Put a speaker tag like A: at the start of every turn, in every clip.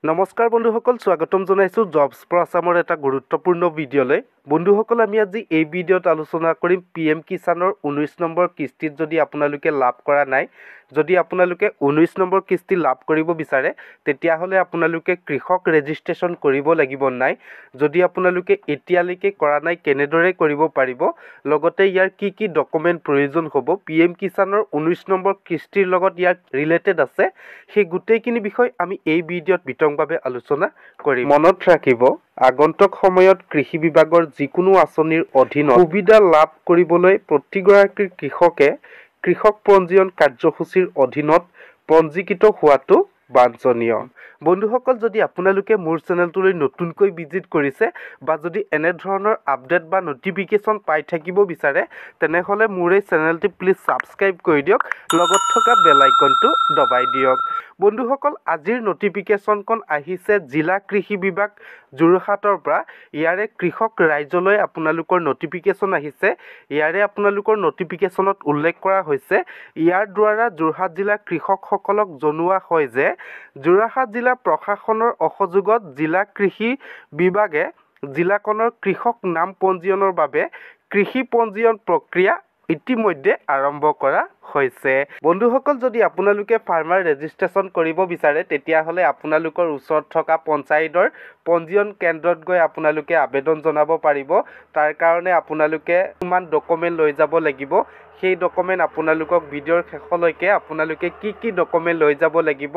A: নমস্কাৰ বন্ধুসকল, স্বাগতম জনাইছোঁ জবছ ফৰ আছামৰ এটা গুৰুত্বপূৰ্ণ ভিডিঅ'লৈ। বন্ধুসকল, আমি আজি এই ভিডিঅ'ত আলোচনা কৰিম PM কিষাণৰ 19 নম্বৰ কিস্তিত যদি আপোনালোকে লাভ কৰা নাই, যদি আপোনালোকে 19 নম্বৰ কিস্তি লাভ কৰিব বিচাৰে তেতিয়াহ'লে আপোনালোকে কৃষক ৰেজিষ্ট্ৰেশ্যন কৰিব লাগিব নাই। যদি আপোনালোকে এতিয়ালৈকে কৰা নাই কেনেদৰে কৰিব পাৰিব, লগতে ইয়াৰ কি ডকুমেণ্ট প্ৰয়োজন হ'ব, PM কিষাণৰ 19 নম্বৰ কিস্তিৰ লগত ইয়াৰ ৰিলেটেড আছে, সেই গোটেইখিনি বিষয় আমি এই ভিডিঅ'ত বিতংভাৱে আলোচনা কৰিম। মনত ৰাখিব, আগন্তুক সময়ত কৃষি বিভাগৰ যিকোনো আঁচনিৰ অধীনত সুবিধা লাভ কৰিবলৈ প্ৰতিগৰাকী কৃষকে কৃষক পঞ্জীয়ন কাৰ্যসূচীৰ অধীনত পঞ্জীকৃত হোৱাটো বাঞ্ছনীয়। বন্ধুসকল, যদি আপোনালোকে মোৰ চেনেলটোলৈ নতুনকৈ ভিজিট কৰিছে বা যদি এনেধৰণৰ আপডেট বা নটিফিকেশ্যন পাই থাকিব বিচাৰে তেনেহ'লে মোৰ এই চেনেলটি প্লিজ ছাবস্ক্ৰাইব কৰি দিয়ক, লগত থকা বেল আইকনটো দবাই দিয়ক। বন্ধুসকল, আজিৰ নটিফিকেশ্যনখন আহিছে জিলা কৃষি বিভাগ যোৰহাটৰ পৰা। ইয়াৰে কৃষক ৰাইজলৈ আপোনালোকৰ নটিফিকেশ্যন আহিছে। ইয়াৰে আপোনালোকৰ নটিফিকেশ্যনত উল্লেখ কৰা হৈছে, ইয়াৰ দ্বাৰা যোৰহাট জিলাৰ কৃষকসকলক জনোৱা হয় যে যোৰহাট জিলা প্ৰশাসনৰ অসহযোগত জিলা কৃষি বিভাগে জিলাখনৰ কৃষক নাম পঞ্জীয়নৰ বাবে কৃষি পঞ্জীয়ন প্ৰক্ৰিয়া ইতিমধ্যে আৰম্ভ কৰা হৈছে। বন্ধুসকল, যদি আপোনালোকে ফাৰ্মাৰ ৰেজিষ্ট্ৰেশ্যন কৰিব বিচাৰে তেতিয়াহ'লে আপোনালোকৰ ওচৰত থকা পঞ্চায়তৰ পঞ্জীয়ন কেন্দ্ৰত গৈ আপোনালোকে আবেদন জনাব পাৰিব। তাৰ কাৰণে আপোনালোকে কিছুমান ডকুমেণ্ট লৈ যাব লাগিব। সেই ডকুমেণ্ট আপোনালোকক ভিডিঅ'ৰ শেষলৈকে আপোনালোকে কি ডকুমেণ্ট লৈ যাব লাগিব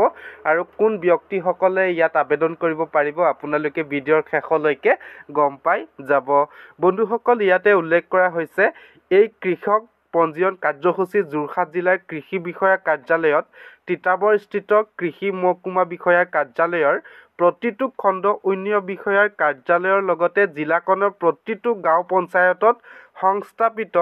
A: আৰু কোন ব্যক্তিসকলে ইয়াত আবেদন কৰিব পাৰিব আপোনালোকে ভিডিঅ'ৰ শেষলৈকে গম পাই যাব। বন্ধুসকল, ইয়াতে উল্লেখ কৰা হৈছে, এই কৃষক পঞ্জীয়ন কাৰ্যসূচী যোৰহাট জিলাৰ কৃষি বিষয়া কাৰ্যালয়ত তিতাবৰস্থিত কৃষি মহকুমা বিষয়াৰ কাৰ্যালয়ৰ প্ৰতিটো খণ্ড উন্নয়ন বিষয়াৰ কাৰ্যালয়ৰ লগতে জিলাখনৰ প্ৰতিটো গাঁও পঞ্চায়তত সংস্থাপিত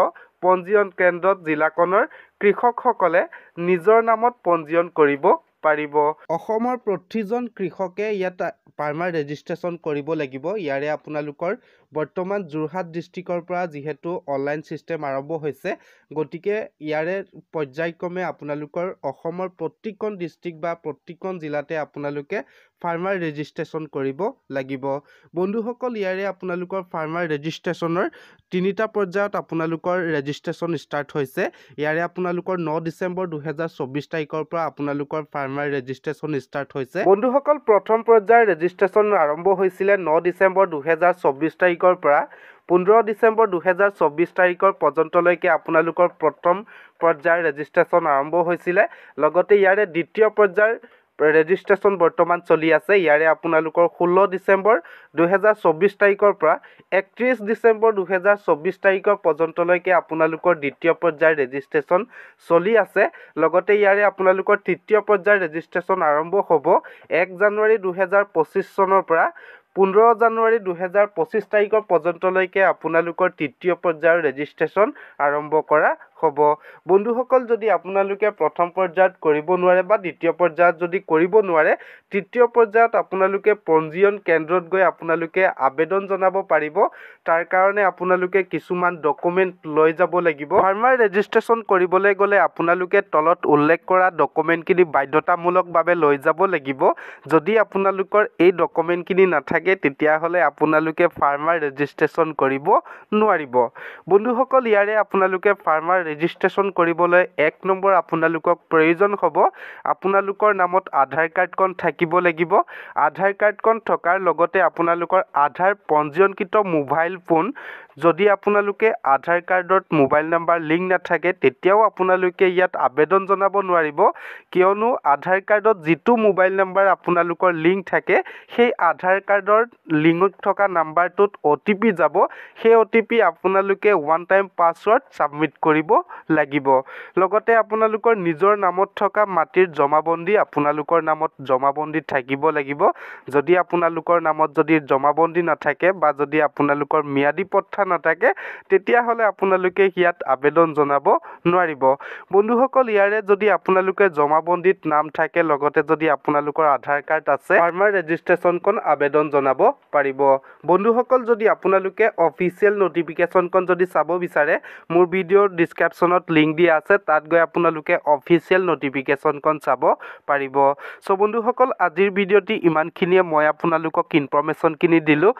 A: পঞ্জীয়ন কেন্দ্ৰত জিলাখনৰ কৃষকসকলে নিজৰ নামত পঞ্জীয়ন কৰিব পাৰিব। অসমৰ প্ৰতিজন কৃষকে ইয়াত ফাৰ্মাৰ ৰেজিষ্ট্ৰেশ্যন কৰিব লাগিব। ইয়াৰে আপোনালোকৰ বৰ্তমান যোৰহাট ডিষ্ট্ৰিক্টৰ পৰা যিহেতু অনলাইন ছিষ্টেম আৰম্ভ হৈছে, গতিকে ইয়াৰে পৰ্যায়ক্ৰমে আপোনালোকৰ অসমৰ প্ৰত্যেকখন ডিষ্ট্ৰিক্ট বা প্ৰত্যেকখন জিলাতে আপোনালোকে ফাৰ্মাৰ ৰেজিষ্ট্ৰেশ্যন কৰিব লাগিব। বন্ধুসকল, ইয়াৰে আপোনালোকৰ ফাৰ্মাৰ ৰেজিষ্ট্ৰেশ্যনৰ 3টা পৰ্যায়ত আপোনালোকৰ ৰেজিষ্ট্ৰেশ্যন ষ্টাৰ্ট হৈছে। ইয়াৰে আপোনালোকৰ 9 ডিচেম্বৰ 2024 তাৰিখৰ পৰা আপোনালোকৰ ফাৰ্মাৰ ৰেজিষ্ট্ৰেশ্যন ষ্টাৰ্ট হৈছে। বন্ধুসকল, প্ৰথম পৰ্যায়ৰ ৰেজিষ্ট্ৰেশ্যন আৰম্ভ হৈছিলে 9 ডিচেম্বৰ 2024 তাৰিখৰ পৰা 15 ডিচেম্বৰ 2024 তাৰিখৰ পৰ্যন্তলৈকে আপোনালোকৰ প্ৰথম পৰ্যায়ৰ ৰেজিষ্ট্ৰেশ্যন আৰম্ভ হৈছিলে। লগতে ইয়াৰে দ্বিতীয় পৰ্যায়ৰ ৰেজিষ্ট্ৰেশ্যন বৰ্তমান চলি আছে। ইয়াৰে আপোনালোকৰ 16 ডিচেম্বৰ 2024 তাৰিখৰ পৰা 31 ডিচেম্বৰ 2024 তাৰিখৰ পৰ্যন্তলৈকে আপোনালোকৰ দ্বিতীয় পৰ্যায়ৰ ৰেজিষ্ট্ৰেশ্যন চলি আছে। লগতে ইয়াৰে আপোনালোকৰ তৃতীয় পৰ্যায়ৰ ৰেজিষ্ট্ৰেশ্যন আৰম্ভ হ'ব 1 জানুৱাৰী 2025 চনৰ পৰা 15 জানুৱাৰী 2025 তাৰিখৰ পৰ্যন্তলৈকে আপোনালোকৰ তৃতীয় পৰ্যায়ৰ ৰেজিষ্ট্ৰেশ্যন আৰম্ভ কৰা হ'ব। বন্ধুসকল, যদি আপোনালোকে প্ৰথম পৰ্যায়ত কৰিব নোৱাৰে বা দ্বিতীয় পৰ্যায়ত যদি কৰিব নোৱাৰে, তৃতীয় পৰ্যায়ত আপোনালোকে পঞ্জীয়ন কেন্দ্ৰত গৈ আপোনালোকে আবেদন জনাব পাৰিব। তাৰ কাৰণে আপোনালোকে কিছুমান ডকুমেণ্ট লৈ যাব লাগিব। ফাৰ্মাৰ ৰেজিষ্ট্ৰেশ্যন কৰিবলৈ গ'লে আপোনালোকে তলত উল্লেখ কৰা ডকুমেণ্টখিনি বাধ্যতামূলকভাৱে লৈ যাব লাগিব। যদি আপোনালোকৰ এই ডকুমেণ্টখিনি নাথাকে তেতিয়াহ'লে আপোনালোকে ফাৰ্মাৰ ৰেজিষ্ট্ৰেশ্যন কৰিব নোৱাৰিব। বন্ধুসকল, ইয়াৰে আপোনালোকে ফাৰ্মাৰ ৰেজিষ্ট্ৰেশ্যন কৰিবলৈ 1 নম্বৰ আপোনালোকক প্ৰয়োজন হ'ব, আপোনালোকৰ নামত আধাৰ কাৰ্ডখন থাকিব লাগিব। আধাৰ কাৰ্ডখন থকাৰ লগতে আপোনালোকৰ আধাৰ পঞ্জীয়নকৃত মোবাইল ফোন, যদি আপোনালোকে আধাৰ কাৰ্ডত মোবাইল নাম্বাৰ লিংক নাথাকে তেতিয়াও আপোনালোকে ইয়াত আবেদন জনাব নোৱাৰিব, কিয়নো আধাৰ কাৰ্ডত যিটো মোবাইল নাম্বাৰ আপোনালোকৰ লিংক থাকে সেই আধাৰ কাৰ্ডৰ লিংকত থকা নাম্বাৰটোত OTP যাব। সেই OTP আপোনালোকে ওৱান টাইম পাছৱৰ্ড ছাবমিট কৰিব লাগিব। লগতে আপোনালোকৰ নিজৰ নামত থকা মাটিৰ জমাবন্দী আপোনালোকৰ নামত জমাবন্দী থাকিব লাগিব। যদি আপোনালোকৰ নামত যদি জমাবন্দী নাথাকে বা যদি আপোনালোকৰ ম্যাদী পট্টা নাথাকে তেতিয়াহ'লে আপোনালোকে ইয়াত আবেদন জনাব নোৱাৰিব। বন্ধুসকল, ইয়াৰে যদি আপোনালোকে জমাবন্দীত নাম থাকে লগতে যদি আপোনালোকৰ আধাৰ কাৰ্ড আছে, ফাৰ্মাৰ ৰেজিষ্ট্ৰেশ্যনখন আবেদন জনাব পাৰিব। বন্ধুসকল, যদি আপোনালোকে অফিচিয়েল নটিফিকেশ্যনখন যদি চাব বিচাৰে, মোৰ ভিডিঅ'ৰ ডেছক্ৰিপশ্যনত লিংক দিয়া আছে তাত গৈ আপোনালোকে অফিচিয়েল ন'টিফিকেশ্যনখন চাব পাৰিব চ' বন্ধুসকল আজিৰ ভিডিঅ'টি ইমানখিনিয়ে মই আপোনালোকক ইনফৰমেশ্যনখিনি দিলোঁ